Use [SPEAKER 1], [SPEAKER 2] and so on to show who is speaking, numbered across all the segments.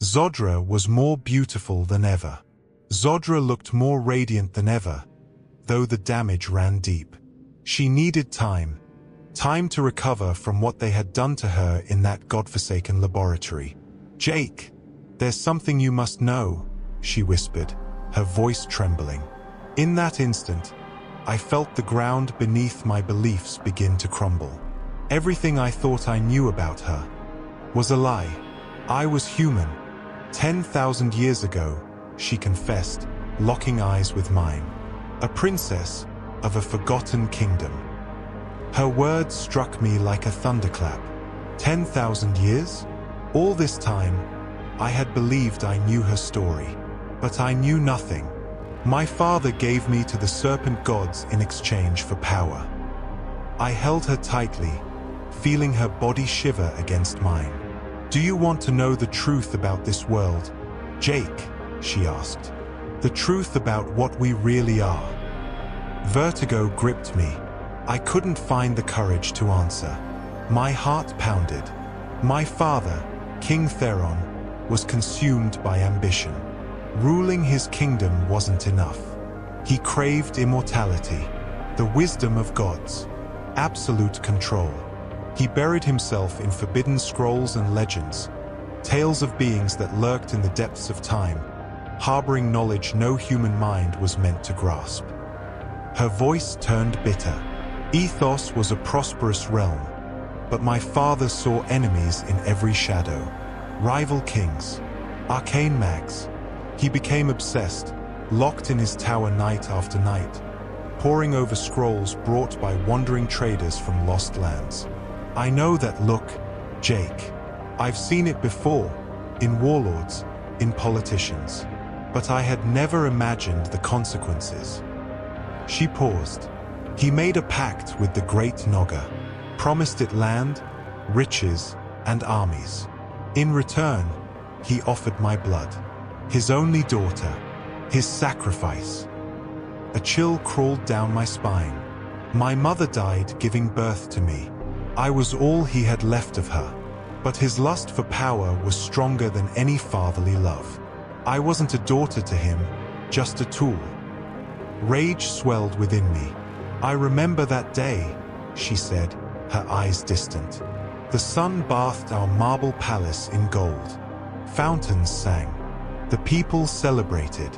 [SPEAKER 1] Zodra was more beautiful than ever. Zodra looked more radiant than ever, though the damage ran deep. She needed time to recover from what they had done to her in that godforsaken laboratory. "Jake, there's something you must know," she whispered, her voice trembling. In that instant, I felt the ground beneath my beliefs begin to crumble. Everything I thought I knew about her was a lie. I was human. 10,000 years ago, she confessed, locking eyes with mine. A princess of a forgotten kingdom. Her words struck me like a thunderclap. 10,000 years? All this time, I had believed I knew her story. But I knew nothing. My father gave me to the serpent gods in exchange for power. I held her tightly, feeling her body shiver against mine. "Do you want to know the truth about this world, Jake?" she asked. "The truth about what we really are?" Vertigo gripped me. I couldn't find the courage to answer. My heart pounded. My father, King Theron, was consumed by ambition. Ruling his kingdom wasn't enough. He craved immortality, the wisdom of gods, absolute control. He buried himself in forbidden scrolls and legends, tales of beings that lurked in the depths of time, harboring knowledge no human mind was meant to grasp. Her voice turned bitter. Ethos was a prosperous realm, but my father saw enemies in every shadow. Rival kings, arcane mags. He became obsessed, locked in his tower night after night, poring over scrolls brought by wandering traders from lost lands. I know that look, Jake. I've seen it before, in warlords, in politicians. But I had never imagined the consequences. She paused. He made a pact with the great Naga, promised it land, riches, and armies. In return, he offered my blood, his only daughter, his sacrifice. A chill crawled down my spine. My mother died giving birth to me. I was all he had left of her, but his lust for power was stronger than any fatherly love. I wasn't a daughter to him, just a tool. Rage swelled within me. "I remember that day," she said, her eyes distant. "The sun bathed our marble palace in gold. Fountains sang. The people celebrated.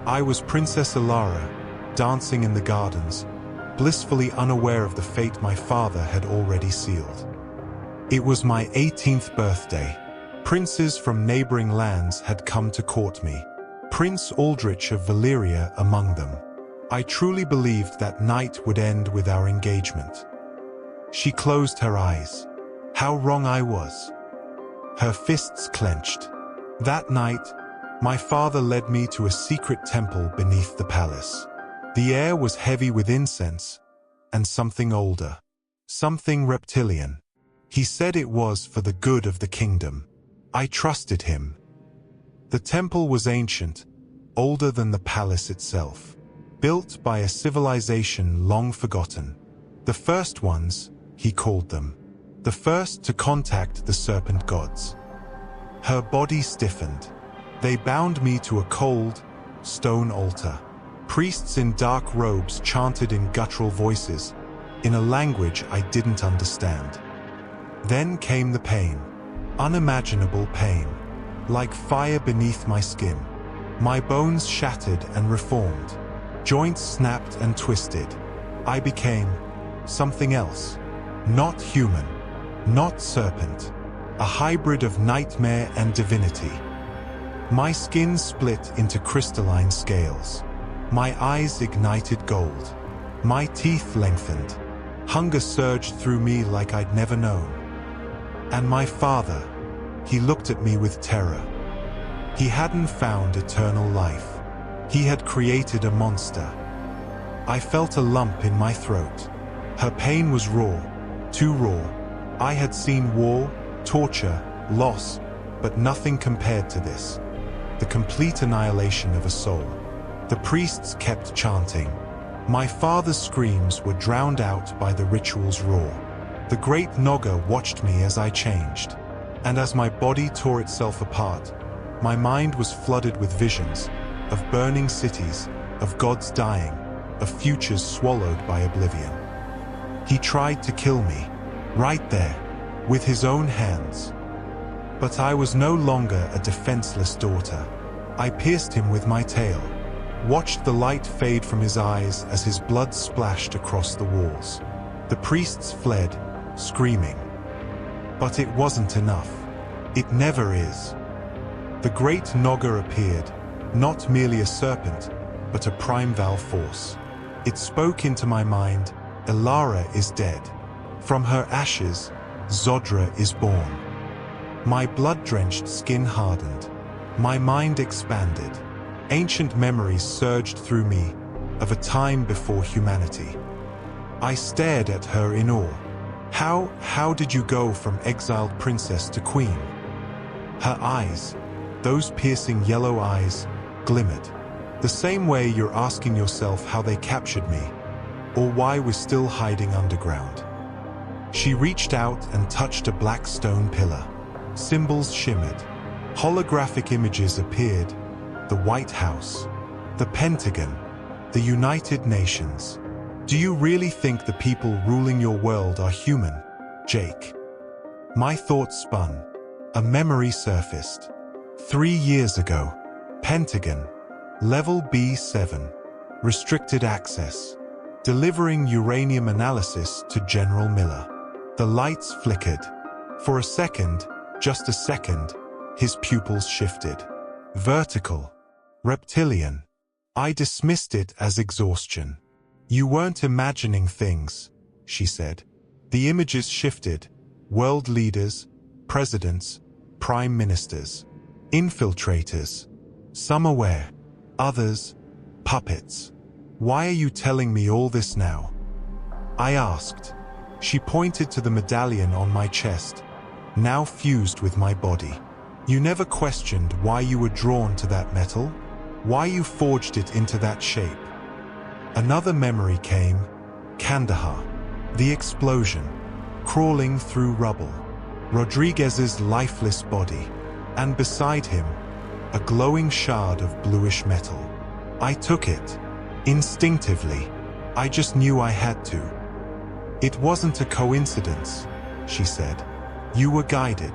[SPEAKER 1] I was Princess Alara, dancing in the gardens, blissfully unaware of the fate my father had already sealed. It was my 18th birthday. Princes from neighboring lands had come to court me, Prince Aldrich of Valyria among them. I truly believed that night would end with our engagement." She closed her eyes. How wrong I was. Her fists clenched. That night, my father led me to a secret temple beneath the palace. The air was heavy with incense, and something older, something reptilian. He said it was for the good of the kingdom. I trusted him. The temple was ancient, older than the palace itself, built by a civilization long forgotten. The first ones, he called them. The first to contact the serpent gods. Her body stiffened. They bound me to a cold, stone altar. Priests in dark robes chanted in guttural voices, in a language I didn't understand. Then came the pain. Unimaginable pain. Like fire beneath my skin. My bones shattered and reformed. Joints snapped and twisted. I became something else. Not human. Not serpent. A hybrid of nightmare and divinity. My skin split into crystalline scales. My eyes ignited gold. My teeth lengthened. Hunger surged through me like I'd never known. And my father, he looked at me with terror. He hadn't found eternal life. He had created a monster. I felt a lump in my throat. Her pain was raw, too raw. I had seen war, torture, loss, but nothing compared to this. The complete annihilation of a soul. The priests kept chanting. My father's screams were drowned out by the ritual's roar. The great Naga watched me as I changed. And as my body tore itself apart, My mind was flooded with visions of burning cities, of gods dying, of futures swallowed by oblivion. He tried to kill me, right there, with his own hands. But I was no longer a defenseless daughter. I pierced him with my tail, watched the light fade from his eyes as his blood splashed across the walls. The priests fled, screaming. But it wasn't enough. It never is. The great Naga appeared, not merely a serpent, but a primeval force. It spoke into my mind, Elara is dead. From her ashes, Zodra is born. My blood-drenched skin hardened. My mind expanded. Ancient memories surged through me of a time before humanity. I stared at her in awe. How did you go from exiled princess to queen? Her eyes, those piercing yellow eyes, glimmered. The same way you're asking yourself how they captured me, or why we're still hiding underground. She reached out and touched a black stone pillar. Symbols shimmered. Holographic images appeared. The White House, the Pentagon, the United Nations. Do you really think the people ruling your world are human, Jake? My thoughts spun. A memory surfaced. 3 years ago. Pentagon. Level B7. Restricted access. Delivering uranium analysis to General Miller. The lights flickered. For a second, just a second, his pupils shifted. Vertical. Reptilian. I dismissed it as exhaustion. You weren't imagining things, she said. The images shifted. World leaders, presidents, prime ministers, infiltrators. Some aware, others, puppets. Why are you telling me all this now? I asked. She pointed to the medallion on my chest, now fused with my body. You never questioned why you were drawn to that metal? Why you forged it into that shape? Another memory came. Kandahar. The explosion. Crawling through rubble. Rodriguez's lifeless body. And beside him, a glowing shard of bluish metal. I took it. Instinctively. I just knew I had to. It wasn't a coincidence, she said. You were guided.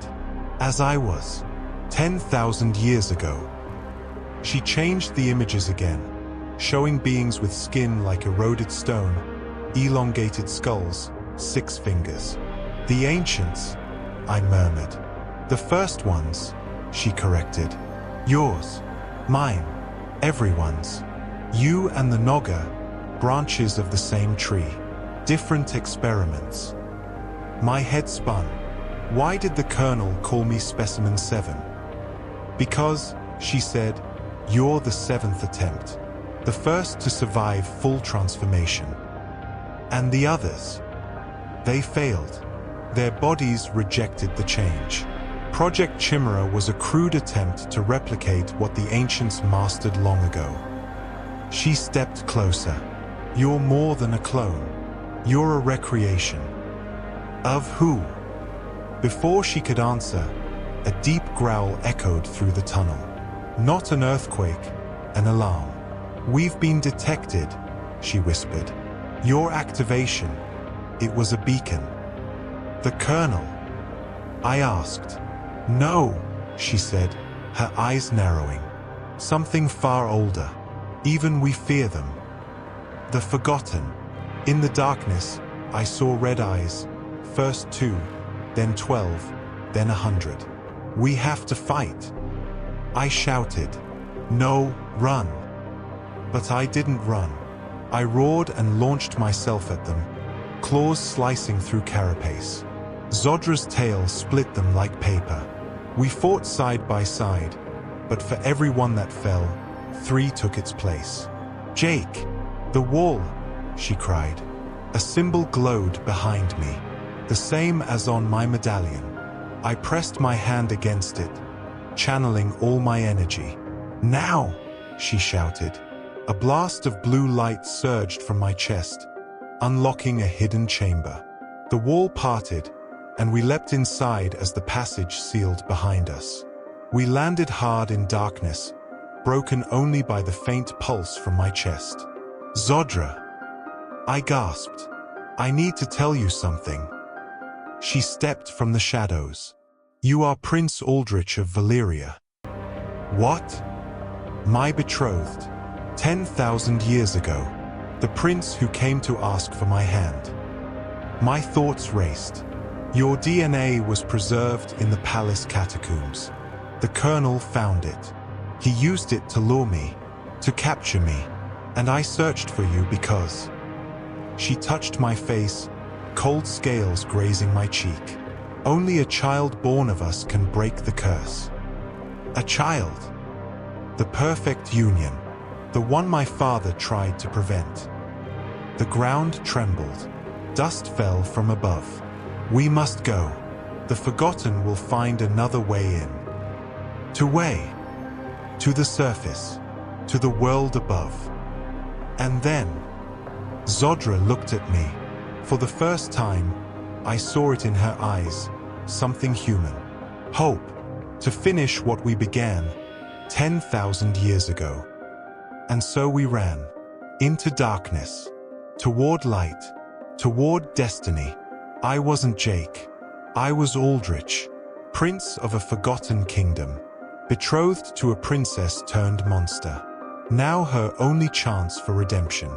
[SPEAKER 1] As I was. 10,000 years ago. She changed the images again, showing beings with skin like eroded stone, elongated skulls, 6 fingers. The ancients, I murmured. The first ones, she corrected. Yours, mine, everyone's. You and the Naga, branches of the same tree, different experiments. My head spun. Why did the Colonel call me Specimen 7? Because, she said, you're the 7th attempt, the first to survive full transformation. And the others? They failed. Their bodies rejected the change. Project Chimera was a crude attempt to replicate what the ancients mastered long ago. She stepped closer. You're more than a clone. You're a recreation. Of who? Before she could answer, a deep growl echoed through the tunnel. Not an earthquake, an alarm. We've been detected, she whispered. Your activation, it was a beacon. The Colonel? I asked. No, she said, her eyes narrowing. Something far older. Even we fear them. The Forgotten. In the darkness, I saw red eyes. First 2, then 12, then 100. We have to fight. I shouted, no, run. But I didn't run. I roared and launched myself at them, claws slicing through carapace. Zodra's tail split them like paper. We fought side by side, but for every one that fell, 3 took its place. Jake, the wall, she cried. A symbol glowed behind me, the same as on my medallion. I pressed my hand against it, channeling all my energy. Now, she shouted. A blast of blue light surged from my chest, unlocking a hidden chamber. The wall parted, and we leapt inside as the passage sealed behind us. We landed hard in darkness, broken only by the faint pulse from my chest. Zodra, I gasped. I need to tell you something. She stepped from the shadows. You are Prince Aldrich of Valyria. What? My betrothed. 10,000 years ago. The prince who came to ask for my hand. My thoughts raced. Your DNA was preserved in the palace catacombs. The colonel found it. He used it to lure me, to capture me, and I searched for you because... She touched my face, cold scales grazing my cheek. Only a child born of us can break the curse. A child. The perfect union. The one my father tried to prevent. The ground trembled. Dust fell from above. We must go. The forgotten will find another way in. To way. To the surface. To the world above. And then, Zodra looked at me. For the first time, I saw it in her eyes, something human. Hope, to finish what we began 10,000 years ago. And so we ran, into darkness, toward light, toward destiny. I wasn't Jake. I was Aldrich, prince of a forgotten kingdom, betrothed to a princess turned monster. Now her only chance for redemption.